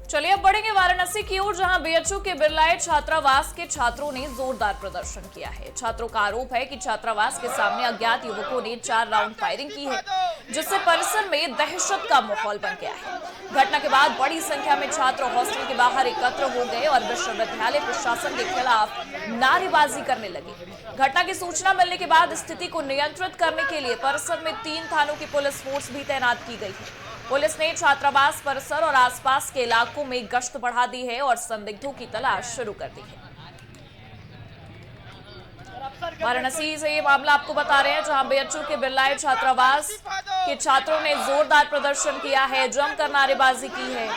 चलिए अब बढ़ेंगे वाराणसी की ओर, जहां बीएचयू के बिरलाए छात्रावास के छात्रों ने जोरदार प्रदर्शन किया है। छात्रों का आरोप है कि छात्रावास के सामने अज्ञात युवकों ने 4 राउंड फायरिंग की है, जिससे परिसर में दहशत का माहौल बन गया है। घटना के बाद बड़ी संख्या में छात्र हॉस्टल के बाहर एकत्र हो गए और विश्वविद्यालय प्रशासन के खिलाफ नारेबाजी करने लगे। घटना की सूचना मिलने के बाद स्थिति को नियंत्रित करने के लिए परिसर में 3 थानों की पुलिस फोर्स भी तैनात की गई है। पुलिस ने छात्रावास परिसर और आसपास के इलाकों में गश्त बढ़ा दी है और संदिग्धों की तलाश शुरू कर दी है। वाराणसी से ये मामला आपको बता रहे हैं, जहां बीएचयू के बिरलाए छात्रावास के छात्रों ने जोरदार प्रदर्शन किया है, जमकर नारेबाजी की है।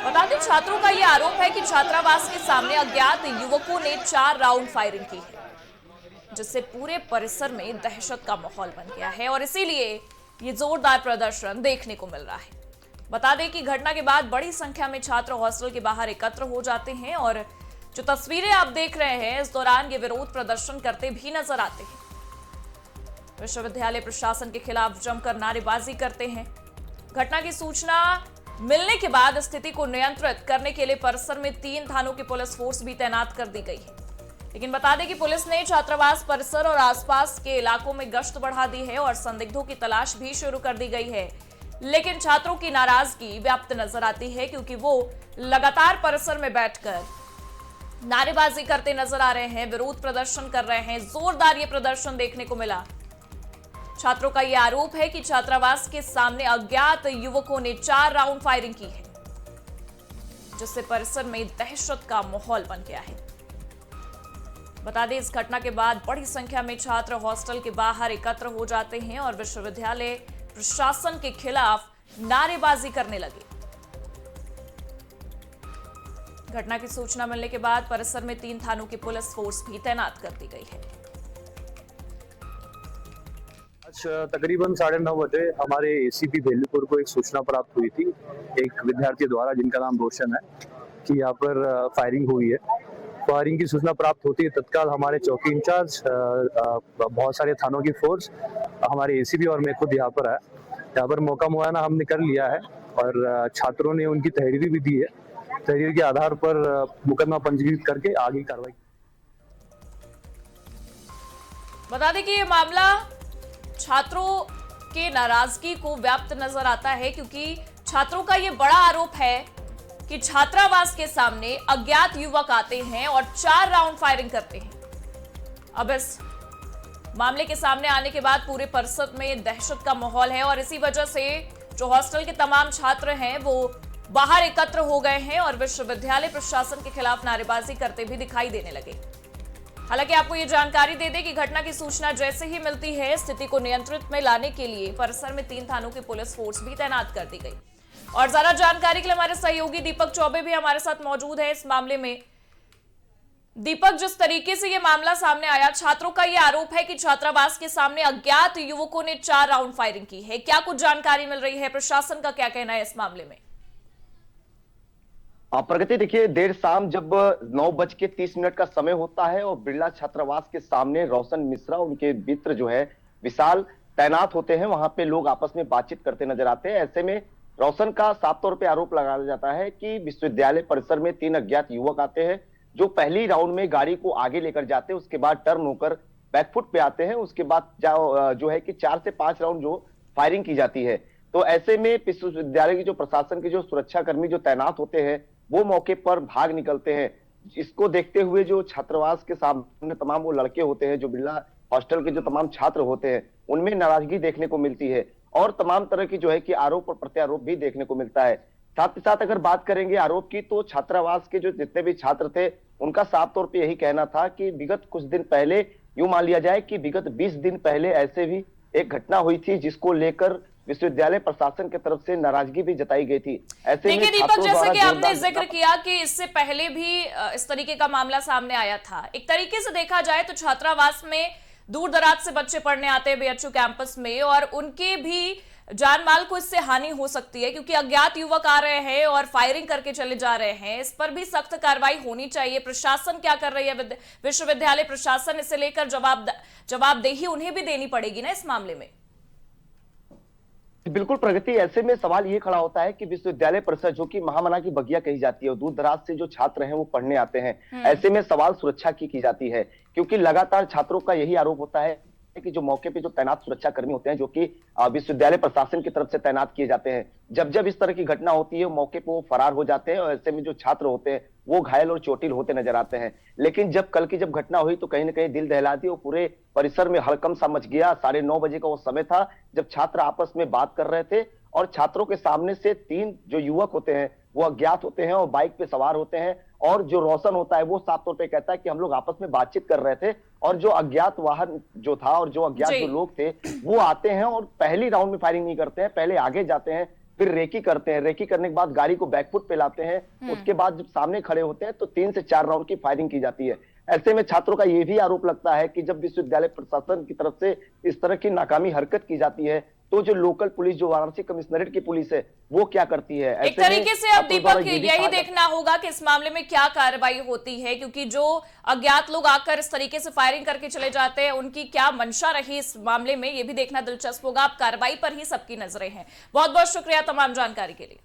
बता दें, छात्रों का ये आरोप है कि छात्रावास के सामने अज्ञात युवकों ने 4 राउंड फायरिंग की है, जिससे पूरे परिसर में दहशत का माहौल बन गया है और इसीलिए ये जोरदार प्रदर्शन देखने को मिल रहा है। बता दें कि घटना के बाद बड़ी संख्या में छात्र हॉस्टल के बाहर एकत्र हो जाते हैं और जो तस्वीरें आप देख रहे हैं, इस दौरान ये विरोध प्रदर्शन करते भी नजर आते हैं। विश्वविद्यालय प्रशासन के खिलाफ जमकर नारेबाजी करते हैं। घटना की सूचना मिलने के बाद स्थिति को नियंत्रित करने के लिए परिसर में 3 थानों की पुलिस फोर्स भी तैनात कर दी गई है। लेकिन बता दें कि पुलिस ने छात्रावास परिसर और आसपास के इलाकों में गश्त बढ़ा दी है और संदिग्धों की तलाश भी शुरू कर दी गई है। लेकिन छात्रों की नाराजगी व्याप्त नजर आती है, क्योंकि वो लगातार परिसर में बैठकर नारेबाजी करते नजर आ रहे हैं, विरोध प्रदर्शन कर रहे हैं। जोरदार ये प्रदर्शन देखने को मिला। छात्रों का यह आरोप है कि छात्रावास के सामने अज्ञात युवकों ने 4 राउंड फायरिंग की है, जिससे परिसर में दहशत का माहौल बन गया है। बता दें, इस घटना के बाद बड़ी संख्या में छात्र हॉस्टल के बाहर एकत्र हो जाते हैं और विश्वविद्यालय प्रशासन के खिलाफ नारेबाजी करने लगे। घटना की सूचना मिलने के बाद परिसर में 3 थानों की पुलिस फोर्स भी तैनात कर दी गई है। आज तकरीबन 9:30 बजे हमारे एसीपी बेलूपुर को एक सूचना प्राप्त हुई थी एक विद्यार्थी द्वारा, जिनका नाम रोशन है, कि यहाँ पर फायरिंग हुई है। फायरिंग की सूचना प्राप्त होती है तत्काल हमारे चौकी इंचार्ज, बहुत सारे थानों की फोर्स, हमारे एसीपी और मैं खुद यहाँ पर है। यहाँ पर मौका मुआयना हमने कर लिया है और छात्रों ने उनकी तहरीर भी दी है। तहरीर के आधार पर मुकदमा पंजीकृत करके आगे कार्रवाई। बता दें कि ये मामला छात्रों के नाराजगी को व्याप्त नजर आता है, क्योंकि छात्रों का ये बड़ा आरोप है कि छात्रावास के सामने अज्ञात युवक आते हैं और 4 राउंड फायरिंग करते हैं। अब इस मामले के सामने आने के बाद पूरे परिसर में दहशत का माहौल है और इसी वजह से जो हॉस्टल के तमाम छात्र हैं वो बाहर एकत्र हो गए हैं और विश्वविद्यालय प्रशासन के खिलाफ नारेबाजी करते भी दिखाई देने लगे। हालांकि आपको ये जानकारी दे दें कि घटना की सूचना जैसे ही मिलती है, स्थिति को नियंत्रित में लाने के लिए परिसर में 3 थानों की पुलिस फोर्स भी तैनात कर दी गई। और ज्यादा जानकारी के लिए हमारे सहयोगी दीपक चौबे भी हमारे साथ मौजूद है इस मामले में। दीपक, जिस तरीके से ये मामला सामने आया, छात्रों का ये आरोप है कि छात्रावास के सामने अज्ञात युवकों ने 4 राउंड फायरिंग की है। क्या कुछ जानकारी मिल रही है? प्रशासन का क्या कहना है इस मामले में? प्रगति, देखिए, देर शाम जब 9:30 का समय होता है और बिरला छात्रावास के सामने रोशन मिश्रा, उनके मित्र जो है विशाल, तैनात होते हैं। वहां पे लोग आपस में बातचीत करते नजर आते हैं। ऐसे में रोशन का साफ तौर पे आरोप लगाया जाता है कि विश्वविद्यालय परिसर में 3 अज्ञात युवक आते हैं, जो पहली राउंड में गाड़ी को आगे लेकर जाते हैं, उसके बाद टर्न होकर बैकफुट पे आते हैं, उसके बाद जो है कि 4 से 5 राउंड जो फायरिंग की जाती है। तो ऐसे में विश्वविद्यालय की जो प्रशासन के जो सुरक्षा कर्मी जो तैनात होते हैं, वो मौके पर भाग निकलते हैं। इसको देखते हुए जो छात्रावास के सामने तमाम वो लड़के होते हैं, जो बिरला हॉस्टल के जो तमाम छात्र होते हैं, उनमें नाराजगी देखने को मिलती है और तमाम तरह की जो है कि आरोप और प्रत्यारोप भी देखने को मिलता है। साथ ही साथ अगर बात करेंगे आरोप की, तो छात्रावास के जो जितने भी छात्र थे, उनका साफ तौर पे यही कहना था कि विगत कुछ दिन पहले, यूं मान लिया जाए कि विगत 20 दिन पहले ऐसे भी एक घटना हुई थी, जिसको लेकर विश्वविद्यालय प्रशासन की तरफ से नाराजगी भी जताई गई थी। ऐसे में दीपक, जैसे कि आपने जिक्र किया कि इससे पहले भी इस तरीके का मामला सामने आया था। एक तरीके से देखा जाए तो छात्रावास में दूर दराज से बच्चे पढ़ने आते हैं बीएचयू कैंपस में, और उनके भी जान माल को इससे हानि हो सकती है, क्योंकि अज्ञात युवक आ रहे हैं और फायरिंग करके चले जा रहे हैं। इस पर भी सख्त कार्रवाई होनी चाहिए। प्रशासन क्या कर रही है? विश्वविद्यालय प्रशासन इसे लेकर जवाबदेही उन्हें भी देनी पड़ेगी ना इस मामले में। बिल्कुल प्रगति, ऐसे में सवाल ये खड़ा होता है कि विश्वविद्यालय परिषद जो कि महामना की बगिया कही जाती है और दूर दराज से जो छात्र हैं वो पढ़ने आते हैं, ऐसे में सवाल सुरक्षा की जाती है, क्योंकि लगातार छात्रों का यही आरोप होता है कि जो मौके पे जो तैनात सुरक्षा कर्मी होते हैं जो कि विश्वविद्यालय प्रशासन की तरफ से तैनात किए जाते हैं, जब इस तरह की घटना होती है मौके पे वो फरार हो जाते हैं और ऐसे में जो छात्र होते हैं वो घायल और चोटिल होते नजर आते हैं। लेकिन जब कल की जब घटना हुई तो कहीं ना कहीं दिल दहला दी और पूरे परिसर में हड़कंप सा मच गया। 9:30 बजे का वो समय था जब छात्र आपस में बात कर रहे थे और छात्रों के सामने से 3 जो युवक होते हैं वो अज्ञात होते हैं और बाइक पे सवार होते हैं, और जो रोशन होता है वो साफ तौर पे कहता है कि हम लोग आपस में बातचीत कर रहे थे और जो अज्ञात वाहन जो था और जो अज्ञात जो लोग थे वो आते हैं और पहली राउंड में फायरिंग नहीं करते हैं, पहले आगे जाते हैं, फिर रेकी करते हैं, रेकी करने के बाद गाड़ी को बैकफुट पे लाते हैं, उसके बाद जब सामने खड़े होते हैं तो 3 से 4 राउंड की फायरिंग की जाती है। ऐसे में छात्रों का यह भी आरोप लगता है कि जब विश्वविद्यालय प्रशासन की तरफ से इस तरह की नाकामी हरकत की जाती है तो जो लोकल पुलिस, जो वाराणसी कमिश्नरेट की पुलिस है, वो क्या करती है? एक तरीके से अब दीपक यही देखना होगा कि इस मामले में क्या कार्रवाई होती है, क्योंकि जो अज्ञात लोग आकर इस तरीके से फायरिंग करके चले जाते हैं उनकी क्या मंशा रही इस मामले में, ये भी देखना दिलचस्प होगा। अब कार्रवाई पर ही सबकी नजरें हैं। बहुत बहुत शुक्रिया तमाम जानकारी के लिए।